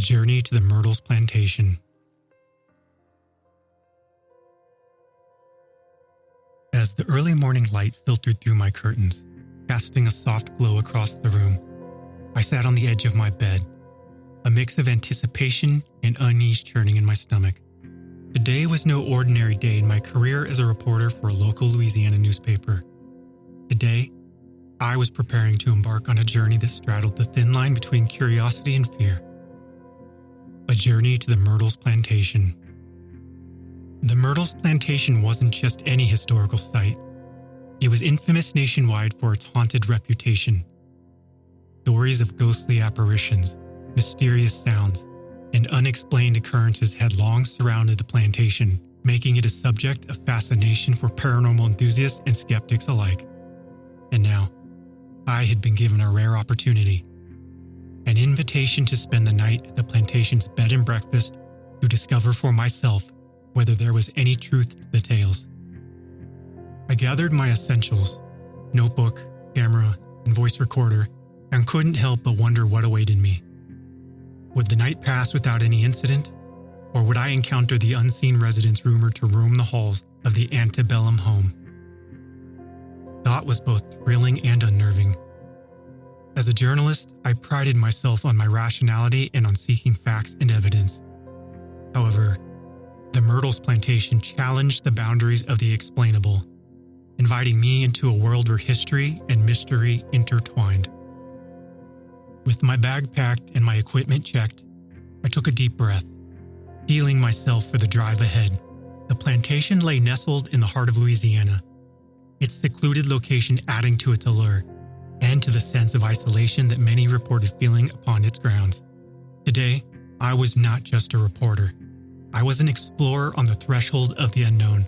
journey to the Myrtles Plantation. As the early morning light filtered through my curtains, casting a soft glow across the room, I sat on the edge of my bed, a mix of anticipation and unease churning in my stomach. Today was no ordinary day in my career as a reporter for a local Louisiana newspaper. Today, I was preparing to embark on a journey that straddled the thin line between curiosity and fear. A journey to the Myrtles Plantation. The Myrtles Plantation wasn't just any historical site. It was infamous nationwide for its haunted reputation. Stories of ghostly apparitions, mysterious sounds, and unexplained occurrences had long surrounded the plantation, making it a subject of fascination for paranormal enthusiasts and skeptics alike. And now, I had been given a rare opportunity. An invitation to spend the night at the plantation's bed and breakfast to discover for myself whether there was any truth to the tales. I gathered my essentials, notebook, camera, and voice recorder, and couldn't help but wonder what awaited me. Would the night pass without any incident, or would I encounter the unseen residents rumored to roam the halls of the antebellum home? Thought was both thrilling and unnerving. As a journalist, I prided myself on my rationality and on seeking facts and evidence. However, the Myrtles Plantation challenged the boundaries of the explainable, inviting me into a world where history and mystery intertwined. With my bag packed and my equipment checked, I took a deep breath, steeling myself for the drive ahead. The plantation lay nestled in the heart of Louisiana, its secluded location adding to its allure and to the sense of isolation that many reported feeling upon its grounds. Today, I was not just a reporter. I was an explorer on the threshold of the unknown,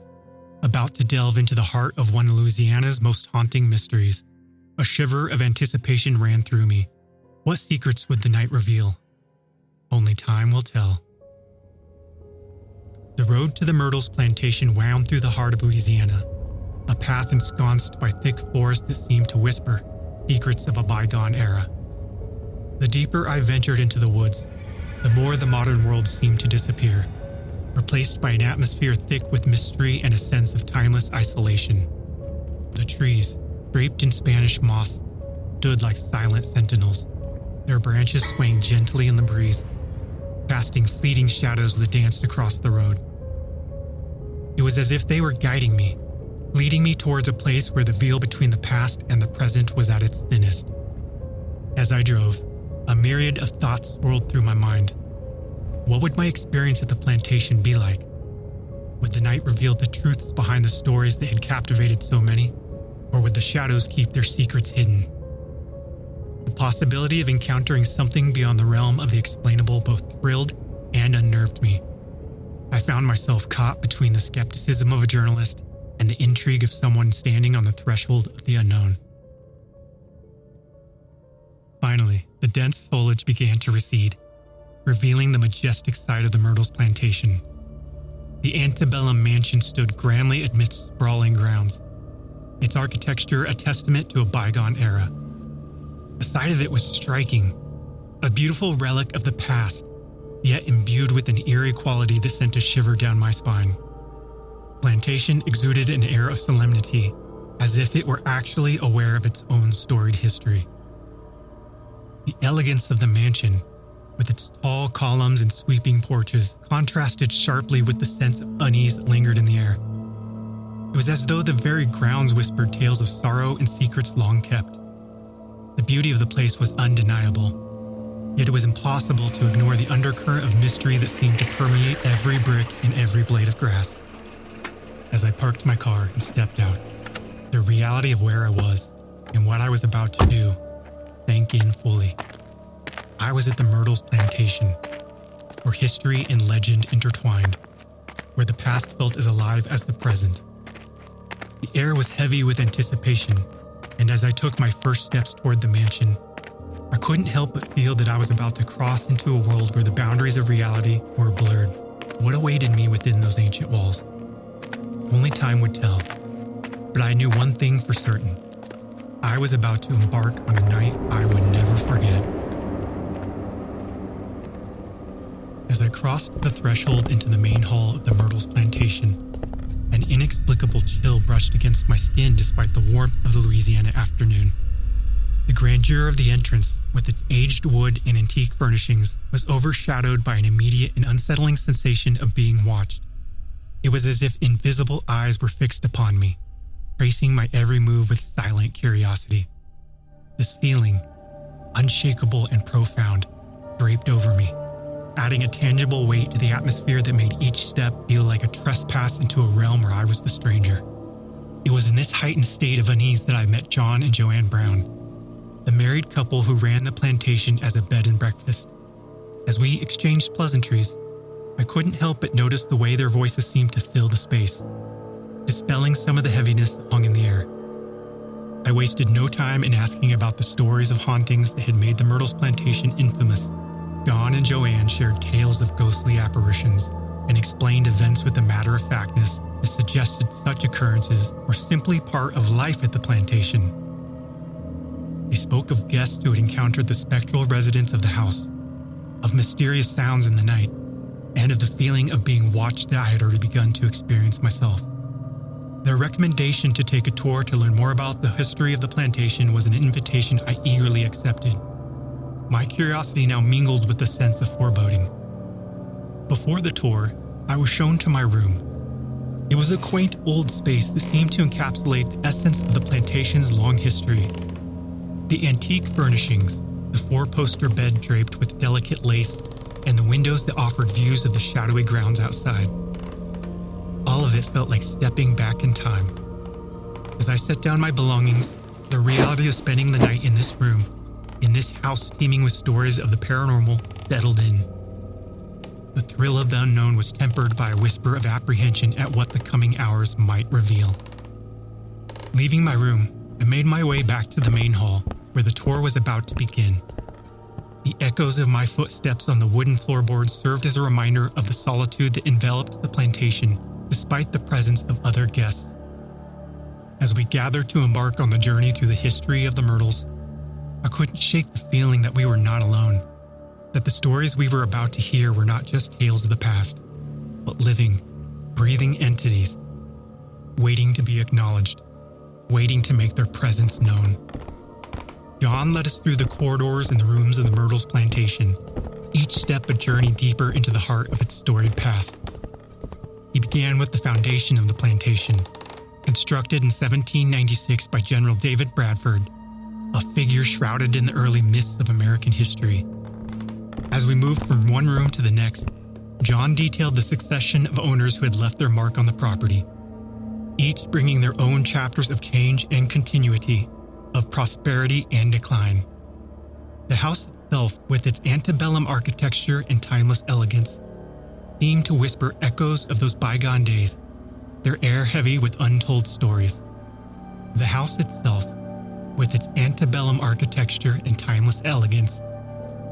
about to delve into the heart of one of Louisiana's most haunting mysteries. A shiver of anticipation ran through me. What secrets would the night reveal? Only time will tell. The road to the Myrtles Plantation wound through the heart of Louisiana, a path ensconced by thick forest that seemed to whisper secrets of a bygone era. The deeper I ventured into the woods, the more the modern world seemed to disappear, replaced by an atmosphere thick with mystery and a sense of timeless isolation. The trees, draped in Spanish moss, stood like silent sentinels, their branches swaying gently in the breeze, casting fleeting shadows that danced across the road. It was as if they were guiding me, leading me towards a place where the veil between the past and the present was at its thinnest. As I drove, a myriad of thoughts swirled through my mind. What would my experience at the plantation be like? Would the night reveal the truths behind the stories that had captivated so many? Or would the shadows keep their secrets hidden? The possibility of encountering something beyond the realm of the explainable both thrilled and unnerved me. I found myself caught between the skepticism of a journalist and the intrigue of someone standing on the threshold of the unknown. Finally, the dense foliage began to recede, revealing the majestic side of the Myrtles Plantation. The antebellum mansion stood grandly amidst sprawling grounds, its architecture a testament to a bygone era. The side of it was striking, a beautiful relic of the past, yet imbued with an eerie quality that sent a shiver down my spine. Plantation exuded an air of solemnity, as if it were actually aware of its own storied history. The elegance of the mansion, with its tall columns and sweeping porches, contrasted sharply with the sense of unease that lingered in the air. It was as though the very grounds whispered tales of sorrow and secrets long kept. The beauty of the place was undeniable, yet it was impossible to ignore the undercurrent of mystery that seemed to permeate every brick and every blade of grass. As I parked my car and stepped out, the reality of where I was and what I was about to do sank in fully. I was at the Myrtles Plantation, where history and legend intertwined, where the past felt as alive as the present. The air was heavy with anticipation, and as I took my first steps toward the mansion, I couldn't help but feel that I was about to cross into a world where the boundaries of reality were blurred. What awaited me within those ancient walls? Only time would tell, but I knew one thing for certain. I was about to embark on a night I would never forget. As I crossed the threshold into the main hall of the Myrtles Plantation, an inexplicable chill brushed against my skin despite the warmth of the Louisiana afternoon. The grandeur of the entrance, with its aged wood and antique furnishings, was overshadowed by an immediate and unsettling sensation of being watched. It was as if invisible eyes were fixed upon me, tracing my every move with silent curiosity. This feeling, unshakable and profound, draped over me, adding a tangible weight to the atmosphere that made each step feel like a trespass into a realm where I was the stranger. It was in this heightened state of unease that I met John and Joanne Brown, the married couple who ran the plantation as a bed and breakfast. As we exchanged pleasantries, I couldn't help but notice the way their voices seemed to fill the space, dispelling some of the heaviness that hung in the air. I wasted no time in asking about the stories of hauntings that had made the Myrtles Plantation infamous. John and Joanne shared tales of ghostly apparitions and explained events with a matter-of-factness that suggested such occurrences were simply part of life at the plantation. They spoke of guests who had encountered the spectral residents of the house, of mysterious sounds in the night, and of the feeling of being watched that I had already begun to experience myself. Their recommendation to take a tour to learn more about the history of the plantation was an invitation I eagerly accepted. My curiosity now mingled with a sense of foreboding. Before the tour, I was shown to my room. It was a quaint old space that seemed to encapsulate the essence of the plantation's long history. The antique furnishings, the four-poster bed draped with delicate lace, and the windows that offered views of the shadowy grounds outside. All of it felt like stepping back in time. As I set down my belongings, the reality of spending the night in this room, in this house teeming with stories of the paranormal, settled in. The thrill of the unknown was tempered by a whisper of apprehension at what the coming hours might reveal. Leaving my room, I made my way back to the main hall, where the tour was about to begin. The echoes of my footsteps on the wooden floorboards served as a reminder of the solitude that enveloped the plantation, despite the presence of other guests. As we gathered to embark on the journey through the history of the Myrtles, I couldn't shake the feeling that we were not alone, that the stories we were about to hear were not just tales of the past, but living, breathing entities, waiting to be acknowledged, waiting to make their presence known. John led us through the corridors and the rooms of the Myrtles Plantation, each step a journey deeper into the heart of its storied past. He began with the foundation of the plantation, constructed in 1796 by General David Bradford, a figure shrouded in the early mists of American history. As we moved from one room to the next, John detailed the succession of owners who had left their mark on the property, each bringing their own chapters of change and continuity, of prosperity and decline. The house itself, with its antebellum architecture and timeless elegance, seemed to whisper echoes of those bygone days, their air heavy with untold stories. The house itself, with its antebellum architecture and timeless elegance,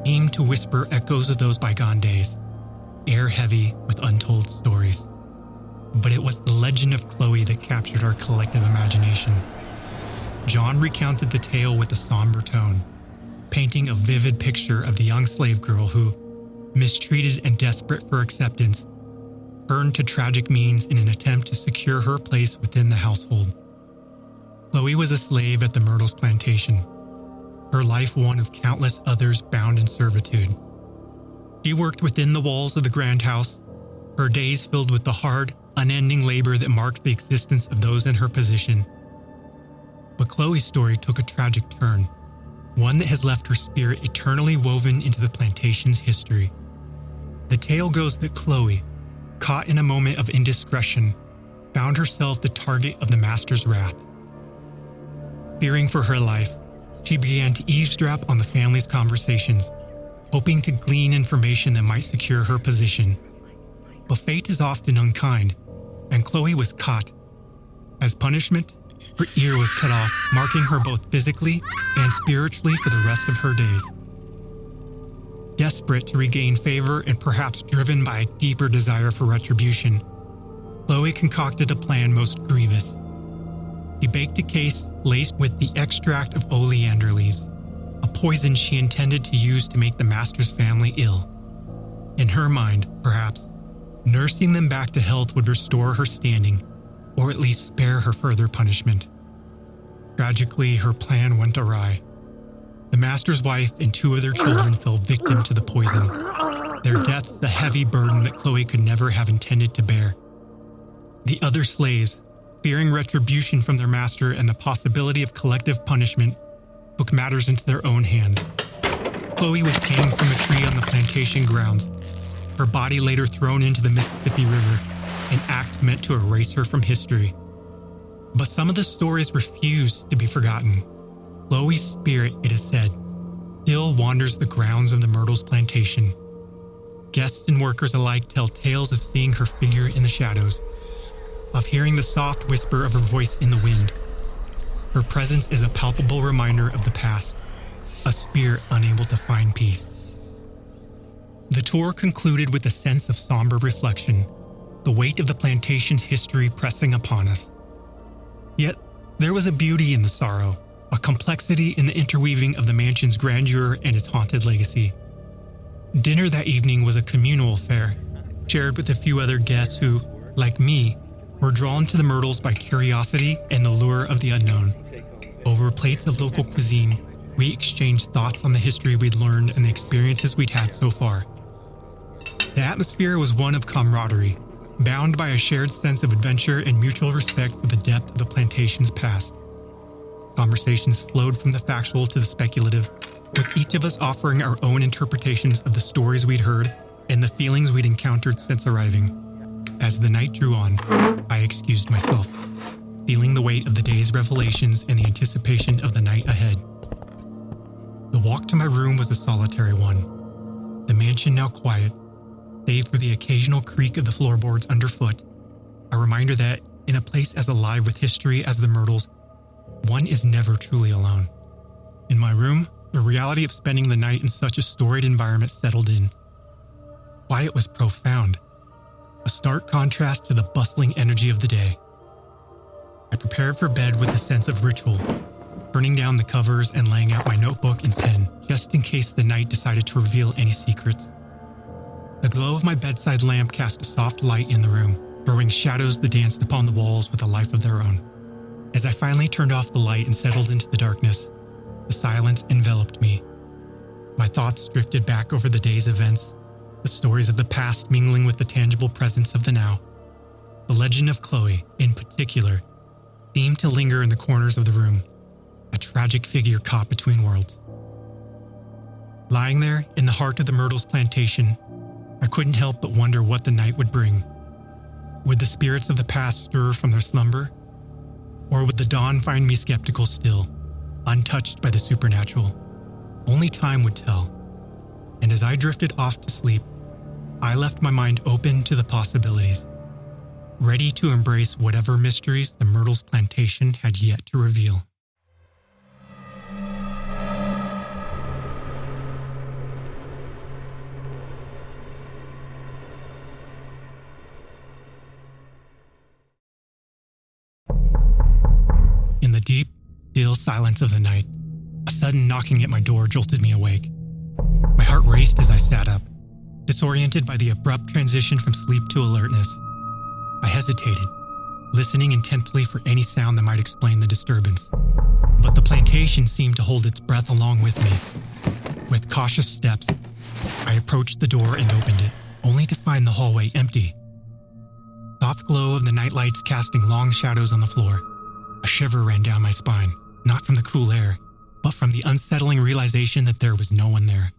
seemed to whisper echoes of those bygone days, air heavy with untold stories. But it was the legend of Chloe that captured our collective imagination. John recounted the tale with a somber tone, painting a vivid picture of the young slave girl who, mistreated and desperate for acceptance, turned to tragic means in an attempt to secure her place within the household. Chloe was a slave at the Myrtles Plantation, her life one of countless others bound in servitude. She worked within the walls of the grand house, her days filled with the hard, unending labor that marked the existence of those in her position. But Chloe's story took a tragic turn, one that has left her spirit eternally woven into the plantation's history. The tale goes that Chloe, caught in a moment of indiscretion, found herself the target of the master's wrath. Fearing for her life, she began to eavesdrop on the family's conversations, hoping to glean information that might secure her position. But fate is often unkind, and Chloe was caught. As punishment, her ear was cut off, marking her both physically and spiritually for the rest of her days. Desperate to regain favor and perhaps driven by a deeper desire for retribution, Chloe concocted a plan most grievous. She baked a case laced with the extract of oleander leaves, a poison she intended to use to make the master's family ill. In her mind, perhaps, nursing them back to health would restore her standing, or at least spare her further punishment. Tragically, her plan went awry. The master's wife and 2 of their children fell victim to the poison, their deaths a heavy burden that Chloe could never have intended to bear. The other slaves, fearing retribution from their master and the possibility of collective punishment, took matters into their own hands. Chloe was hanged from a tree on the plantation grounds, her body later thrown into the Mississippi River, an act meant to erase her from history. But some of the stories refuse to be forgotten. Chloe's spirit, it is said, still wanders the grounds of the Myrtles Plantation. Guests and workers alike tell tales of seeing her figure in the shadows, of hearing the soft whisper of her voice in the wind. Her presence is a palpable reminder of the past, a spirit unable to find peace. The tour concluded with a sense of somber reflection, the weight of the plantation's history pressing upon us. Yet, there was a beauty in the sorrow, a complexity in the interweaving of the mansion's grandeur and its haunted legacy. Dinner that evening was a communal affair, shared with a few other guests who, like me, were drawn to the Myrtles by curiosity and the lure of the unknown. Over plates of local cuisine, we exchanged thoughts on the history we'd learned and the experiences we'd had so far. The atmosphere was one of camaraderie, bound by a shared sense of adventure and mutual respect for the depth of the plantation's past. Conversations flowed from the factual to the speculative, with each of us offering our own interpretations of the stories we'd heard and the feelings we'd encountered since arriving. As the night drew on, I excused myself, feeling the weight of the day's revelations and the anticipation of the night ahead. The walk to my room was a solitary one. The mansion now quiet, save for the occasional creak of the floorboards underfoot, a reminder that, in a place as alive with history as the Myrtles, one is never truly alone. In my room, the reality of spending the night in such a storied environment settled in. Quiet was profound, a stark contrast to the bustling energy of the day. I prepared for bed with a sense of ritual, turning down the covers and laying out my notebook and pen just in case the night decided to reveal any secrets. The glow of my bedside lamp cast a soft light in the room, throwing shadows that danced upon the walls with a life of their own. As I finally turned off the light and settled into the darkness, the silence enveloped me. My thoughts drifted back over the day's events, the stories of the past mingling with the tangible presence of the now. The legend of Chloe, in particular, seemed to linger in the corners of the room, a tragic figure caught between worlds. Lying there in the heart of the Myrtles Plantation, I couldn't help but wonder what the night would bring. Would the spirits of the past stir from their slumber? Or would the dawn find me skeptical still, untouched by the supernatural? Only time would tell. And as I drifted off to sleep, I left my mind open to the possibilities, ready to embrace whatever mysteries the Myrtles Plantation had yet to reveal. In the deep, still silence of the night, a sudden knocking at my door jolted me awake. My heart raced as I sat up, disoriented by the abrupt transition from sleep to alertness. I hesitated, listening intently for any sound that might explain the disturbance. But the plantation seemed to hold its breath along with me. With cautious steps, I approached the door and opened it, only to find the hallway empty. Soft glow of the nightlights casting long shadows on the floor. A shiver ran down my spine, not from the cool air, but from the unsettling realization that there was no one there.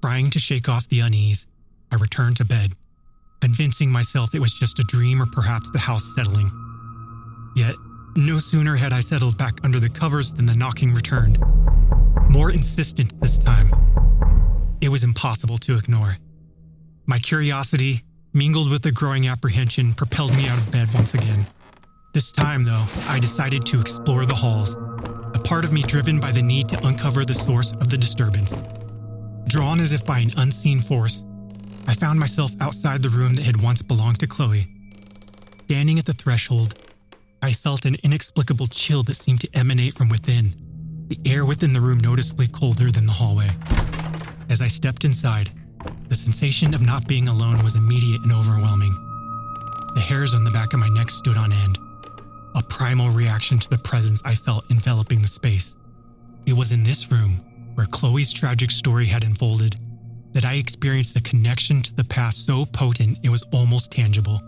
Trying to shake off the unease, I returned to bed, convincing myself it was just a dream or perhaps the house settling. Yet, no sooner had I settled back under the covers than the knocking returned. More insistent this time. It was impossible to ignore. My curiosity, mingled with the growing apprehension, propelled me out of bed once again. This time, though, I decided to explore the halls, a part of me driven by the need to uncover the source of the disturbance. Drawn as if by an unseen force, I found myself outside the room that had once belonged to Chloe. Standing at the threshold, I felt an inexplicable chill that seemed to emanate from within, the air within the room noticeably colder than the hallway. As I stepped inside, The sensation of not being alone was immediate and overwhelming. The hairs on the back of my neck stood on end, a primal reaction to the presence I felt enveloping the space. It was in this room, where Chloe's tragic story had unfolded, that I experienced a connection to the past so potent it was almost tangible.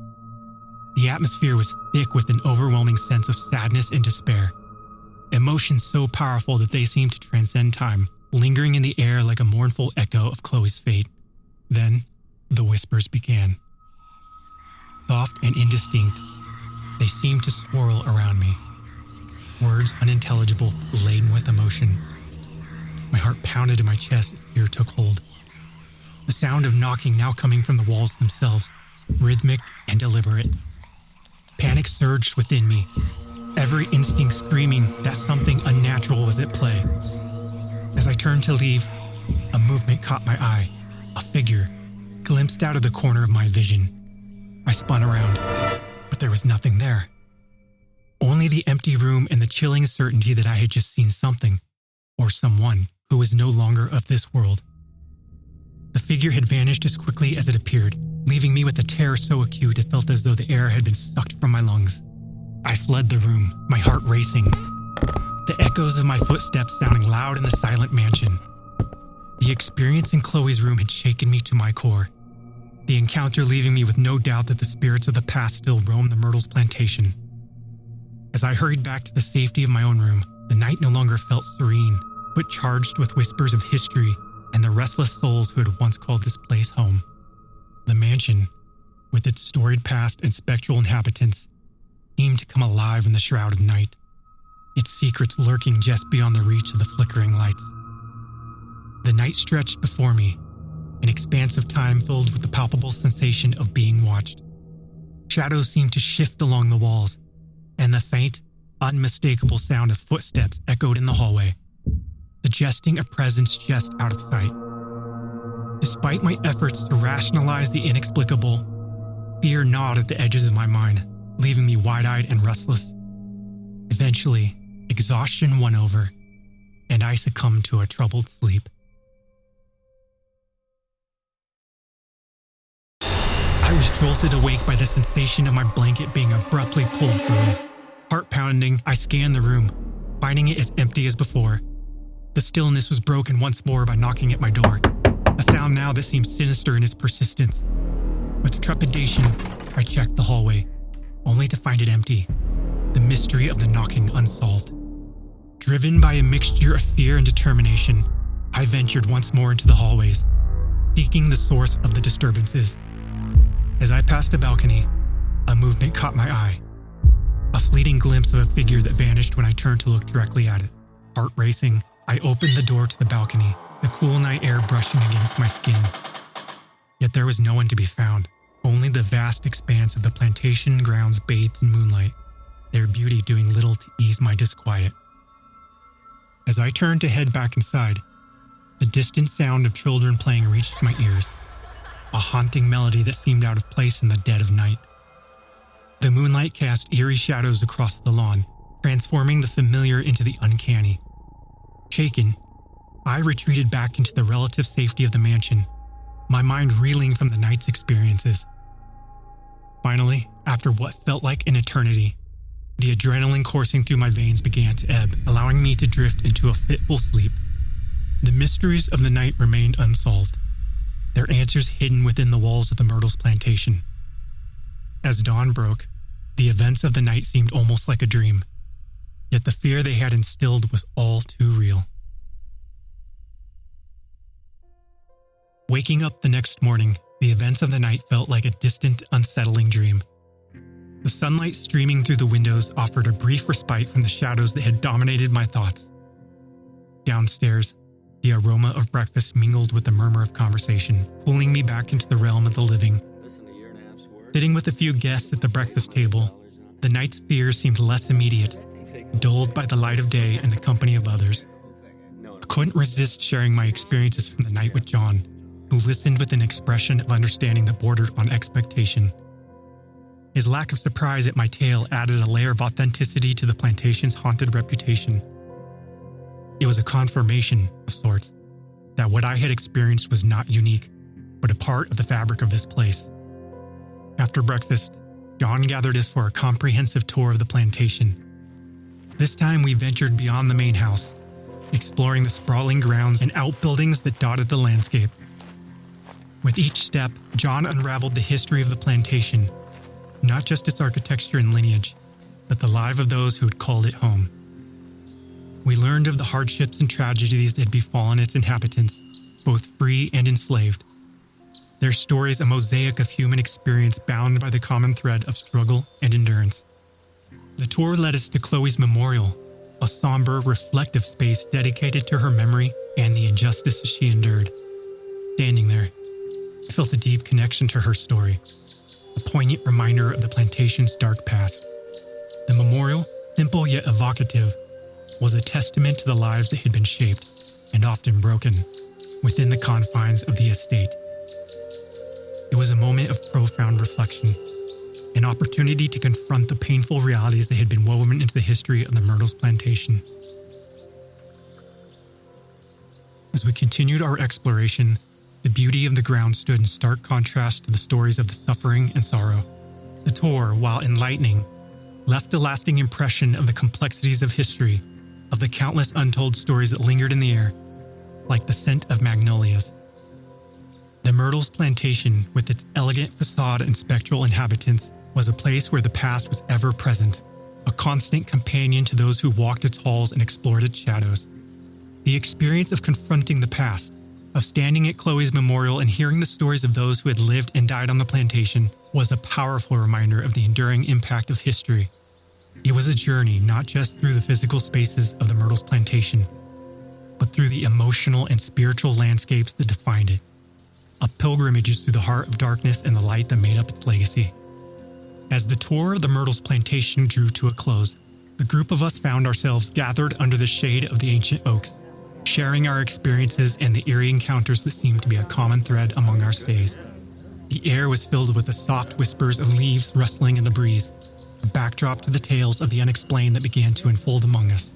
The atmosphere was thick with an overwhelming sense of sadness and despair, emotions so powerful that they seemed to transcend time, lingering in the air like a mournful echo of Chloe's fate. Then, the whispers began. Soft and indistinct, they seemed to swirl around me. Words unintelligible, laden with emotion. My heart pounded in my chest as fear took hold. The sound of knocking now coming from the walls themselves, rhythmic and deliberate. Panic surged within me, every instinct screaming that something unnatural was at play. As I turned to leave, a movement caught my eye, a figure, glimpsed out of the corner of my vision. I spun around, but there was nothing there. Only the empty room and the chilling certainty that I had just seen something, or someone, who was no longer of this world. The figure had vanished as quickly as it appeared, leaving me with a terror so acute it felt as though the air had been sucked from my lungs. I fled the room, my heart racing, the echoes of my footsteps sounding loud in the silent mansion. The experience in Chloe's room had shaken me to my core, the encounter leaving me with no doubt that the spirits of the past still roamed the Myrtles Plantation. As I hurried back to the safety of my own room, the night no longer felt serene, but charged with whispers of history and the restless souls who had once called this place home. The mansion, with its storied past and spectral inhabitants, seemed to come alive in the shroud of night, its secrets lurking just beyond the reach of the flickering lights. The night stretched before me, an expanse of time filled with the palpable sensation of being watched. Shadows seemed to shift along the walls, and the faint, unmistakable sound of footsteps echoed in the hallway, suggesting a presence just out of sight. Despite my efforts to rationalize the inexplicable, fear gnawed at the edges of my mind, leaving me wide-eyed and restless. Eventually, exhaustion won over, and I succumbed to a troubled sleep. I was jolted awake by the sensation of my blanket being abruptly pulled from me. Heart pounding, I scanned the room, finding it as empty as before. The stillness was broken once more by knocking at my door, a sound now that seemed sinister in its persistence. With trepidation, I checked the hallway, only to find it empty, the mystery of the knocking unsolved. Driven by a mixture of fear and determination, I ventured once more into the hallways, seeking the source of the disturbances. As I passed a balcony, a movement caught my eye, a fleeting glimpse of a figure that vanished when I turned to look directly at it. Heart racing, I opened the door to the balcony, the cool night air brushing against my skin. Yet there was no one to be found, only the vast expanse of the plantation grounds bathed in moonlight, their beauty doing little to ease my disquiet. As I turned to head back inside, the distant sound of children playing reached my ears, a haunting melody that seemed out of place in the dead of night. The moonlight cast eerie shadows across the lawn, transforming the familiar into the uncanny. Shaken, I retreated back into the relative safety of the mansion, my mind reeling from the night's experiences. Finally, after what felt like an eternity, the adrenaline coursing through my veins began to ebb, allowing me to drift into a fitful sleep. The mysteries of the night remained unsolved, their answers hidden within the walls of the Myrtles Plantation. As dawn broke, the events of the night seemed almost like a dream, yet the fear they had instilled was all too real. Waking up the next morning, the events of the night felt like a distant, unsettling dream. The sunlight streaming through the windows offered a brief respite from the shadows that had dominated my thoughts. Downstairs, the aroma of breakfast mingled with the murmur of conversation, pulling me back into the realm of the living. Sitting with a few guests at the breakfast table, the night's fears seemed less immediate, dulled by the light of day and the company of others. I couldn't resist sharing my experiences from the night with John, who listened with an expression of understanding that bordered on expectation. His lack of surprise at my tale added a layer of authenticity to the plantation's haunted reputation. It was a confirmation, of sorts, that what I had experienced was not unique, but a part of the fabric of this place. After breakfast, John gathered us for a comprehensive tour of the plantation. This time we ventured beyond the main house, exploring the sprawling grounds and outbuildings that dotted the landscape. With each step, John unraveled the history of the plantation, not just its architecture and lineage, but the lives of those who had called it home. We learned of the hardships and tragedies that had befallen its inhabitants, both free and enslaved. Their stories a mosaic of human experience bound by the common thread of struggle and endurance. The tour led us to Chloe's memorial, a somber, reflective space dedicated to her memory and the injustices she endured. Standing there, I felt a deep connection to her story, a poignant reminder of the plantation's dark past. The memorial, simple yet evocative, was a testament to the lives that had been shaped, and often broken, within the confines of the estate. It was a moment of profound reflection, an opportunity to confront the painful realities that had been woven into the history of the Myrtles Plantation. As we continued our exploration, the beauty of the ground stood in stark contrast to the stories of the suffering and sorrow. The tour, while enlightening, left a lasting impression of the complexities of history, of the countless untold stories that lingered in the air, like the scent of magnolias. The Myrtles Plantation, with its elegant facade and spectral inhabitants, was a place where the past was ever present, a constant companion to those who walked its halls and explored its shadows. The experience of confronting the past, of standing at Chloe's memorial and hearing the stories of those who had lived and died on the plantation, was a powerful reminder of the enduring impact of history. It was a journey not just through the physical spaces of the Myrtles Plantation, but through the emotional and spiritual landscapes that defined it. A pilgrimage through the heart of darkness and the light that made up its legacy. As the tour of the Myrtles Plantation drew to a close, the group of us found ourselves gathered under the shade of the ancient oaks, sharing our experiences and the eerie encounters that seemed to be a common thread among our stays. The air was filled with the soft whispers of leaves rustling in the breeze, a backdrop to the tales of the unexplained that began to unfold among us.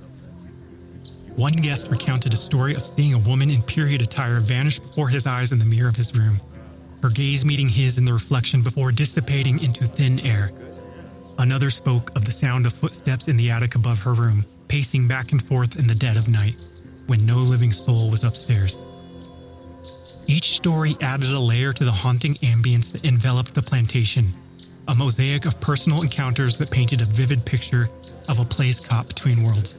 One guest recounted a story of seeing a woman in period attire vanish before his eyes in the mirror of his room, her gaze meeting his in the reflection before dissipating into thin air. Another spoke of the sound of footsteps in the attic above her room, pacing back and forth in the dead of night, when no living soul was upstairs. Each story added a layer to the haunting ambience that enveloped the plantation, a mosaic of personal encounters that painted a vivid picture of a place caught between worlds.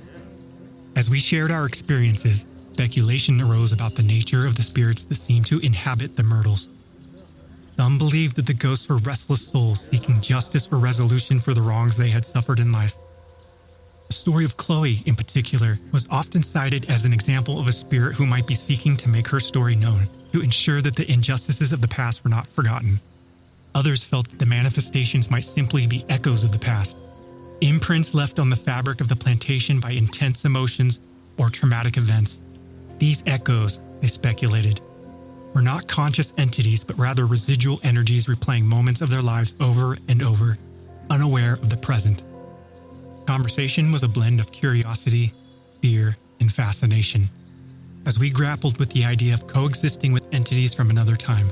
As we shared our experiences, speculation arose about the nature of the spirits that seemed to inhabit the Myrtles. Some believed that the ghosts were restless souls seeking justice or resolution for the wrongs they had suffered in life. The story of Chloe, in particular, was often cited as an example of a spirit who might be seeking to make her story known, to ensure that the injustices of the past were not forgotten. Others felt that the manifestations might simply be echoes of the past, imprints left on the fabric of the plantation by intense emotions or traumatic events. These echoes, they speculated, were not conscious entities but rather residual energies replaying moments of their lives over and over, unaware of the present. Conversation was a blend of curiosity, fear, and fascination, as we grappled with the idea of coexisting with entities from another time.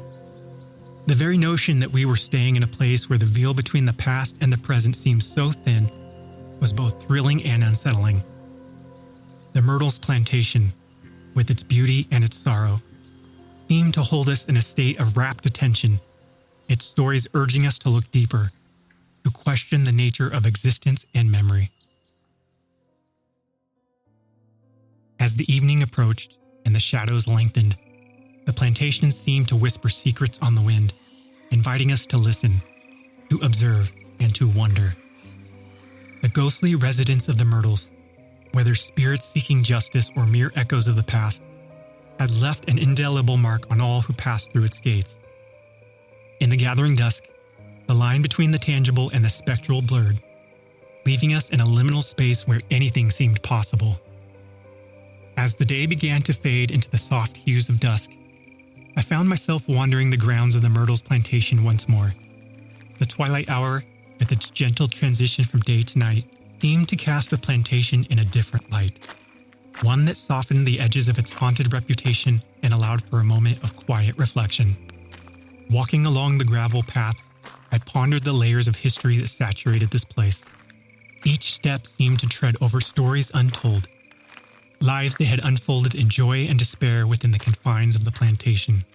The very notion that we were staying in a place where the veil between the past and the present seemed so thin was both thrilling and unsettling. The Myrtles Plantation, with its beauty and its sorrow, seemed to hold us in a state of rapt attention, its stories urging us to look deeper, to question the nature of existence and memory. As the evening approached and the shadows lengthened, the plantation seemed to whisper secrets on the wind, inviting us to listen, to observe, and to wonder. The ghostly residents of the Myrtles, whether spirits seeking justice or mere echoes of the past, had left an indelible mark on all who passed through its gates. In the gathering dusk, the line between the tangible and the spectral blurred, leaving us in a liminal space where anything seemed possible. As the day began to fade into the soft hues of dusk, I found myself wandering the grounds of the Myrtles Plantation once more. The twilight hour, with its gentle transition from day to night, seemed to cast the plantation in a different light, one that softened the edges of its haunted reputation and allowed for a moment of quiet reflection. Walking along the gravel path, I pondered the layers of history that saturated this place. Each step seemed to tread over stories untold, lives that had unfolded in joy and despair within the confines of the plantation.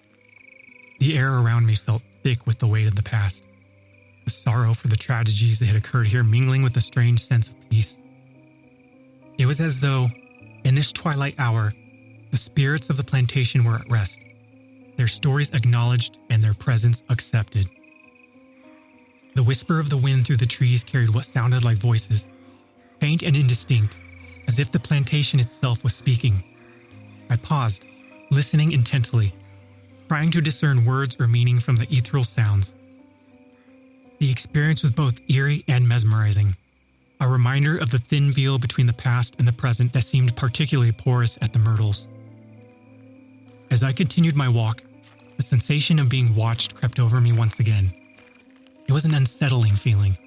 The air around me felt thick with the weight of the past, the sorrow for the tragedies that had occurred here mingling with a strange sense of peace. It was as though, in this twilight hour, the spirits of the plantation were at rest, their stories acknowledged and their presence accepted. The whisper of the wind through the trees carried what sounded like voices, faint and indistinct, as if the plantation itself was speaking. I paused, listening intently, trying to discern words or meaning from the ethereal sounds. The experience was both eerie and mesmerizing, a reminder of the thin veil between the past and the present that seemed particularly porous at the Myrtles. As I continued my walk, the sensation of being watched crept over me once again. It was an unsettling feeling,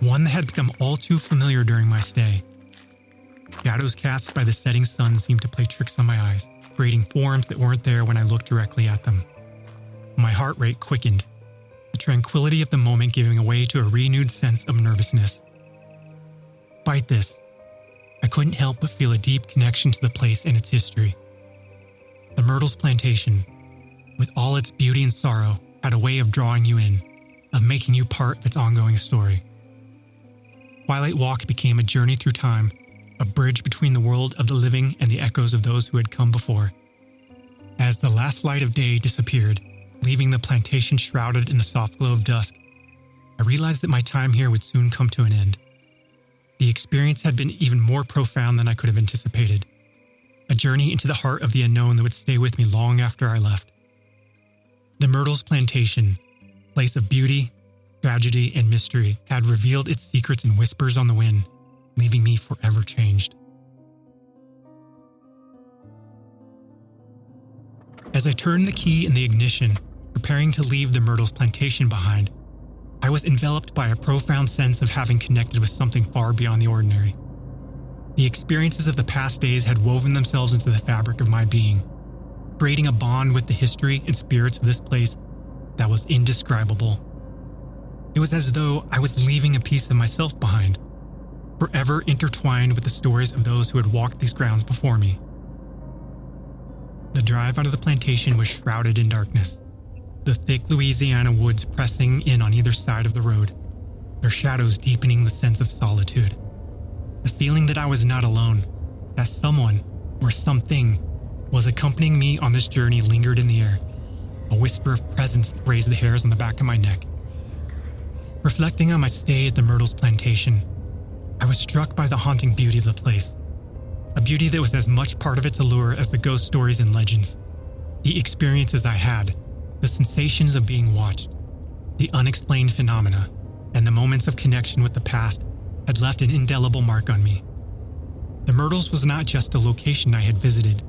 one that had become all too familiar during my stay. Shadows cast by the setting sun seemed to play tricks on my eyes, creating forms that weren't there when I looked directly at them. My heart rate quickened, the tranquility of the moment giving way to a renewed sense of nervousness. Despite this, I couldn't help but feel a deep connection to the place and its history. The Myrtles Plantation, with all its beauty and sorrow, had a way of drawing you in, of making you part of its ongoing story. Twilight Walk became a journey through time, a bridge between the world of the living and the echoes of those who had come before. As the last light of day disappeared, leaving the plantation shrouded in the soft glow of dusk, I realized that my time here would soon come to an end. The experience had been even more profound than I could have anticipated, a journey into the heart of the unknown that would stay with me long after I left. The Myrtles Plantation, place of beauty, tragedy, and mystery, had revealed its secrets in whispers on the wind, leaving me forever changed. As I turned the key in the ignition, preparing to leave the Myrtles Plantation behind, I was enveloped by a profound sense of having connected with something far beyond the ordinary. The experiences of the past days had woven themselves into the fabric of my being, creating a bond with the history and spirits of this place that was indescribable. It was as though I was leaving a piece of myself behind, forever intertwined with the stories of those who had walked these grounds before me. The drive out of the plantation was shrouded in darkness, the thick Louisiana woods pressing in on either side of the road, their shadows deepening the sense of solitude. The feeling that I was not alone, that someone or something was accompanying me on this journey lingered in the air, a whisper of presence that raised the hairs on the back of my neck. Reflecting on my stay at the Myrtles Plantation, I was struck by the haunting beauty of the place, a beauty that was as much part of its allure as the ghost stories and legends. The experiences I had, the sensations of being watched, the unexplained phenomena, and the moments of connection with the past had left an indelible mark on me. The Myrtles was not just a location I had visited.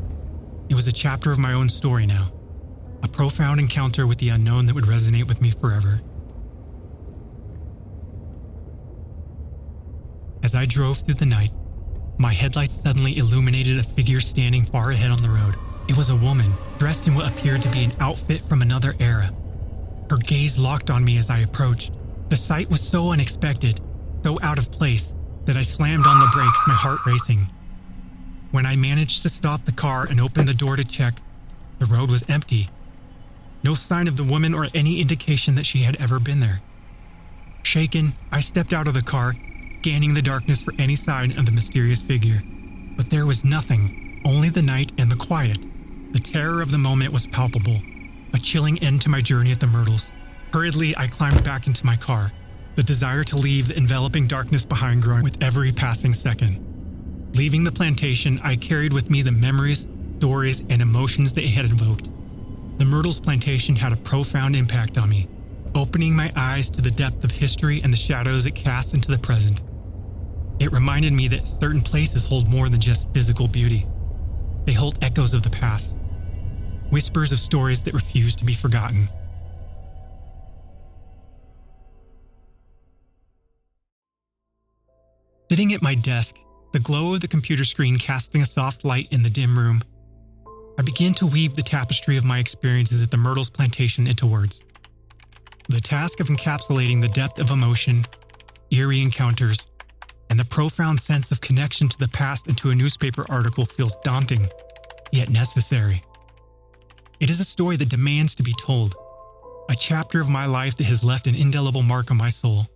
It was a chapter of my own story now, a profound encounter with the unknown that would resonate with me forever. As I drove through the night, my headlights suddenly illuminated a figure standing far ahead on the road. It was a woman, dressed in what appeared to be an outfit from another era. Her gaze locked on me as I approached. The sight was so unexpected, so out of place, that I slammed on the brakes, my heart racing. When I managed to stop the car and open the door to check, the road was empty. No sign of the woman or any indication that she had ever been there. Shaken, I stepped out of the car, scanning the darkness for any sign of the mysterious figure. But there was nothing, only the night and the quiet. The terror of the moment was palpable, a chilling end to my journey at the Myrtles. Hurriedly, I climbed back into my car, the desire to leave the enveloping darkness behind growing with every passing second. Leaving the plantation, I carried with me the memories, stories, and emotions that it had evoked. The Myrtles Plantation had a profound impact on me, opening my eyes to the depth of history and the shadows it casts into the present. It reminded me that certain places hold more than just physical beauty. They hold echoes of the past, whispers of stories that refuse to be forgotten. Sitting at my desk, the glow of the computer screen casting a soft light in the dim room, I began to weave the tapestry of my experiences at the Myrtles Plantation into words. The task of encapsulating the depth of emotion, eerie encounters, and the profound sense of connection to the past into a newspaper article feels daunting, yet necessary. It is a story that demands to be told, a chapter of my life that has left an indelible mark on my soul.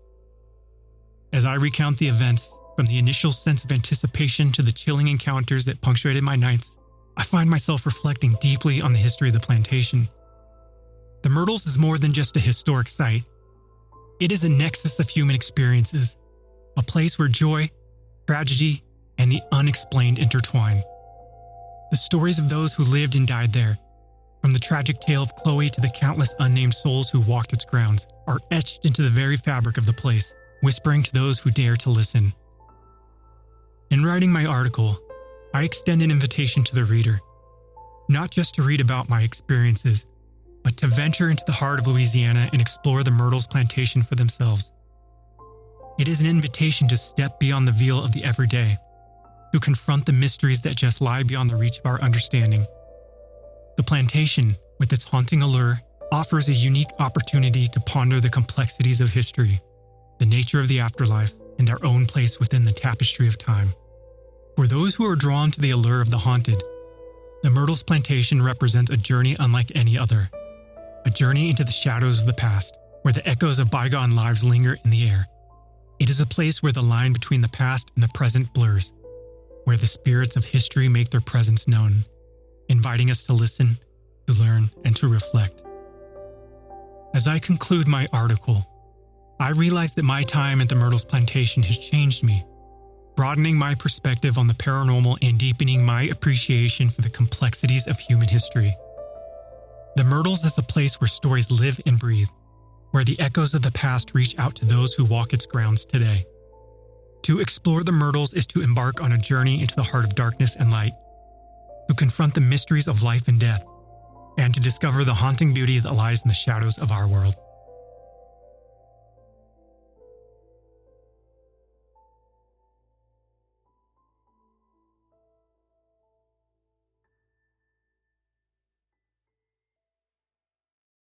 As I recount the events, from the initial sense of anticipation to the chilling encounters that punctuated my nights, I find myself reflecting deeply on the history of the plantation. The Myrtles is more than just a historic site. It is a nexus of human experiences, a place where joy, tragedy, and the unexplained intertwine. The stories of those who lived and died there, from the tragic tale of Chloe to the countless unnamed souls who walked its grounds, are etched into the very fabric of the place, whispering to those who dare to listen. In writing my article, I extend an invitation to the reader, not just to read about my experiences, but to venture into the heart of Louisiana and explore the Myrtles Plantation for themselves. It is an invitation to step beyond the veil of the everyday, to confront the mysteries that just lie beyond the reach of our understanding. The plantation, with its haunting allure, offers a unique opportunity to ponder the complexities of history, the nature of the afterlife, and our own place within the tapestry of time. For those who are drawn to the allure of the haunted, the Myrtles Plantation represents a journey unlike any other, a journey into the shadows of the past, where the echoes of bygone lives linger in the air. It is a place where the line between the past and the present blurs, where the spirits of history make their presence known, inviting us to listen, to learn, and to reflect. As I conclude my article, I realize that my time at the Myrtles Plantation has changed me, broadening my perspective on the paranormal and deepening my appreciation for the complexities of human history. The Myrtles is a place where stories live and breathe, where the echoes of the past reach out to those who walk its grounds today. To explore the Myrtles is to embark on a journey into the heart of darkness and light, to confront the mysteries of life and death, and to discover the haunting beauty that lies in the shadows of our world.